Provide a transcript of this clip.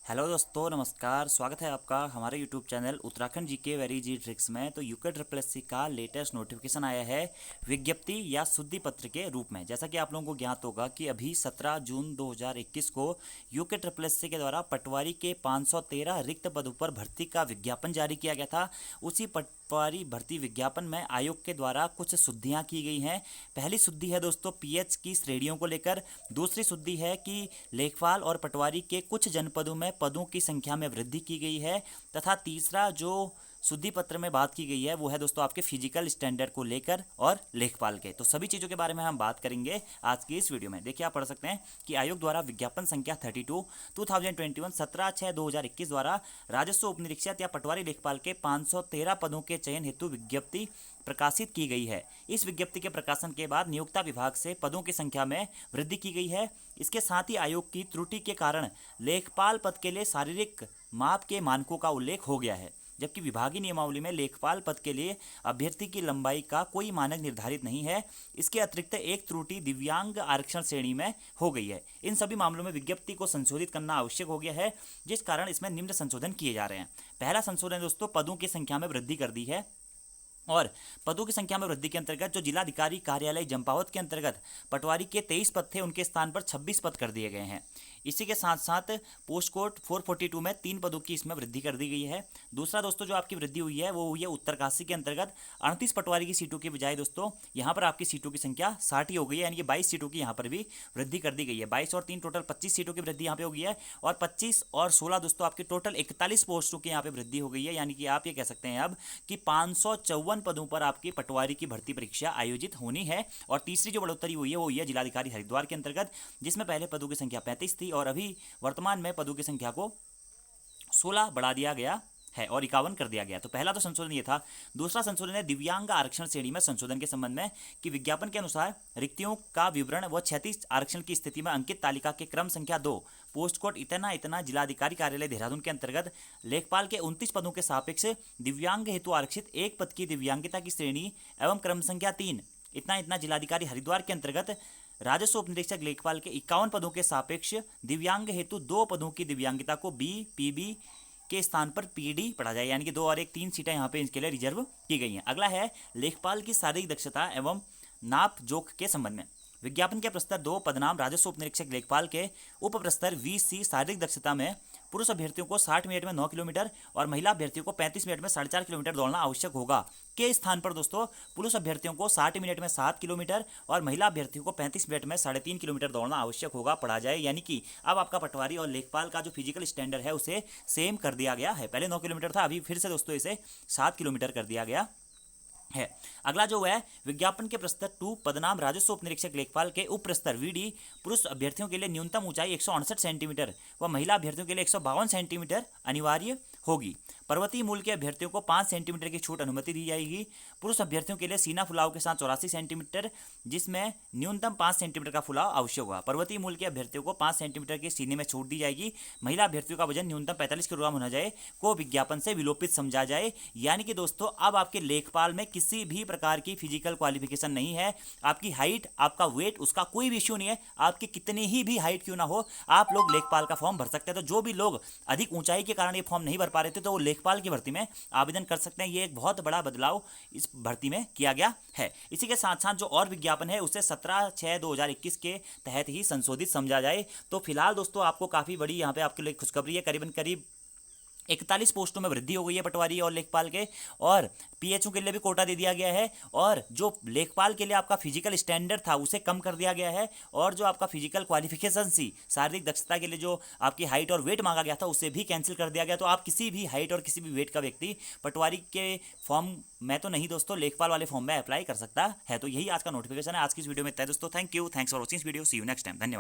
Hello दोस्तों, नमस्कार। स्वागत है आपका हमारे YouTube channel Uttarakhand GK very G tricks में। तो यूके ट्रिपल एससी का लेटेस्ट नोटिफिकेशन आया है विज्ञप्ति या शुद्धि पत्र के रूप में। जैसा कि आप लोगों को ज्ञात होगा कि अभी 17 जून 2021 को यूके ट्रिपल एससी के द्वारा पटवारी के 513 रिक्त पदों पर भर्ती का विज्ञापन जारी किया गया था। उसी पटवारी भर्ती विज्ञापन में आयोग के द्वारा कुछ शुद्धियाँ की गई हैं। पहली शुद्धि है दोस्तों पीएच की श्रेणियों को लेकर। दूसरी शुद्धि है कि लेखपाल और पटवारी के कुछ जनपदों में पदों की संख्या में वृद्धि की गई है। तथा तीसरा जो शुद्धि पत्र में बात की गई है वो है दोस्तों आपके फिजिकल स्टैंडर्ड को लेकर और लेखपाल के। तो सभी चीज़ों के बारे में हम बात करेंगे आज की इस वीडियो में। देखिए, आप पढ़ सकते हैं कि आयोग द्वारा विज्ञापन संख्या 32 2021 17/6/2021 द्वारा राजस्व उपनिरीक्षक या पटवारी लेखपाल के 513 पदों के चयन हेतु विज्ञप्ति प्रकाशित की गई है। इस विज्ञप्ति के प्रकाशन के बाद नियोक्ता विभाग से पदों की संख्या में वृद्धि की गई है। इसके साथ ही आयोग की त्रुटि के कारण लेखपाल पद के लिए शारीरिक माप के मानकों का उल्लेख हो गया है, जबकि विभागीय नियमावली में लेखपाल पद के लिए अभ्यर्थी की लंबाई का कोई मानक निर्धारित नहीं है। इसके अतिरिक्त एक त्रुटि दिव्यांग आरक्षण श्रेणी में हो गई है। इन सभी मामलों में विज्ञप्ति को संशोधित करना आवश्यक हो गया है, जिस कारण इसमें निम्न संशोधन किए जा रहे हैं। पहला संशोधन दोस्तों पदों की संख्या में वृद्धि कर दी है। और पदों की संख्या में वृद्धि के अंतर्गत जो जिलाधिकारी कार्यालय चंपावत के अंतर्गत पटवारी के 23 पद थे, उनके स्थान पर 26 पद कर दिए गए हैं। इसी के साथ साथ पोस्ट कोड 442 में 3 पदों की इसमें वृद्धि कर दी गई है। दूसरा दोस्तों जो आपकी वृद्धि हुई है वो हुई है उत्तरकाशी के अंतर्गत 38 पटवारी की सीटों की बजाय दोस्तों यहाँ पर आपकी सीटों की संख्या 60 ही हो गई है, यानी कि 22 सीटों की यहाँ पर भी वृद्धि कर दी गई है। 22 और 3 टोटल 25 सीटों की वृद्धि यहाँ पे हो गई है। और 25 और 16 दोस्तों आपके टोटल 41 पोस्टों की यहाँ पे वृद्धि हो गई है। यानी कि आप ये कह सकते हैं अब कि 554 पदों पर आपकी पटवारी की भर्ती परीक्षा आयोजित होनी है। और तीसरी जो बढ़ोतरी हुई है वो हुई है जिलाधिकारी हरिद्वार के अंतर्गत, जिसमें पहले पदों की संख्या 35 थी और अभी वर्तमान में पदों की संख्या को 16 बढ़ा दिया गया है और 51 कर दिया गया। तो पहला तो संशोधन ये था। दूसरा संशोधन है दिव्यांग आरक्षण श्रेणी में संशोधन के संबंध में कि विज्ञापन के अनुसार रिक्तियों का विवरण व 36 आरक्षण की स्थिति में अंकित तालिका के क्रम संख्या 2 पोस्ट कोड इतना इतना जिलाधिकारी कार्यालय देहरादून के अंतर्गत लेखपाल के 29 पदों के सापेक्ष दिव्यांग हेतु आरक्षित एक पद की दिव्यांगता की श्रेणी एवं क्रम संख्या 3 इतना इतना जिलाधिकारी हरिद्वार के अंतर्गत राजस्व उपनिरीक्षक लेखपाल के 51 पदों के सापेक्ष दिव्यांग हेतु 2 पदों की दिव्यांगता को बी पीबी के स्थान पर पीडी पढ़ा जाए, यानी कि 2 और 1 3 सीटें यहाँ पे इसके लिए रिजर्व की गई हैं। अगला है लेखपाल की शारीरिक दक्षता एवं नाप जोख के संबंध में। विज्ञापन के प्रस्तर 2 पदनाम राजस्व उपनिरीक्षक लेखपाल के उप प्रस्तर VC शारीरिक दक्षता में पुरुष अभ्यर्थियों को 60 मिनट में 9 किलोमीटर और महिला अभ्यर्थियों को 35 मिनट में 4.5 किलोमीटर दौड़ना आवश्यक होगा के स्थान पर दोस्तों पुरुष अभ्यर्थियों को 60 मिनट में 7 किलोमीटर और महिला अभ्यर्थियों को 35 मिनट में 3.5 किलोमीटर दौड़ना आवश्यक होगा पढ़ा जाए। यानी कि अब आपका पटवारी और लेखपाल का जो फिजिकल स्टैंडर्ड है उसे सेम कर दिया गया है। पहले 9 किलोमीटर था, अभी फिर से दोस्तों इसे 7 किलोमीटर कर दिया गया है। अगला जो है विज्ञापन के प्रस्तर 2 पदनाम राजस्व उपनिरीक्षक लेखपाल के उप प्रस्तर VD पुरुष अभ्यर्थियों के लिए न्यूनतम ऊंचाई 168 सेंटीमीटर व महिला अभ्यर्थियों के लिए 152 सेंटीमीटर अनिवार्य होगी। पर्वतीय मूल के अभ्यर्थियों को 5 सेंटीमीटर की छूट अनुमति दी जाएगी। पुरुष अभ्यर्थियों के लिए सीना फुलाव के साथ 84 सेंटीमीटर, जिसमें न्यूनतम 5 सेंटीमीटर का फुलाव आवश्यक होगा। पर्वतीय मूल के अभ्यर्थियों को 5 सेंटीमीटर के सीने में छूट दी जाएगी। महिला अभ्यर्थियों का वजन न्यूनतम 45 किलोग्राम होना जाए को विज्ञापन से विलोपित समझा जाए। यानी कि दोस्तों अब आपके लेखपाल में किसी भी प्रकार की फिजिकल क्वालिफिकेशन नहीं है। आपकी हाइट, आपका वेट, उसका कोई भी इश्यू नहीं है। आपकी कितनी ही भी हाइट क्यों ना हो, आप लोग लेखपाल का फॉर्म भर सकते हैं। तो जो भी लोग अधिक ऊंचाई के कारण ये फॉर्म नहीं भर पा रहे थे तो वो लेखपाल की भर्ती में आवेदन कर सकते हैं। ये एक बहुत बड़ा बदलाव इस भर्ती में किया गया है। इसी के साथ साथ जो और विज्ञापन है उसे 17/6/2021 के तहत ही संशोधित समझा जाए। तो फिलहाल दोस्तों आपको काफ़ी बड़ी यहाँ पे आपके लिए खुशखबरी है। करीब 41 पोस्टों में वृद्धि हो गई है पटवारी और लेखपाल के, और PHO के लिए भी कोटा दे दिया गया है। और जो लेखपाल के लिए आपका फिजिकल स्टैंडर्ड था उसे कम कर दिया गया है। और जो आपका फिजिकल क्वालिफिकेशन थी, शारीरिक दक्षता के लिए जो आपकी हाइट और वेट मांगा गया था उसे भी कैंसिल कर दिया गया। तो आप किसी भी हाइट और किसी भी वेट का व्यक्ति पटवारी के फॉर्म में तो नहीं दोस्तों, लेखपाल वाले फॉर्म में अप्लाई कर सकता है। तो यही आज का नोटिफिकेशन है। आज की इस वीडियो में इतना है दोस्तों। Thank you, thanks for watching video. See you next time. धन्यवाद।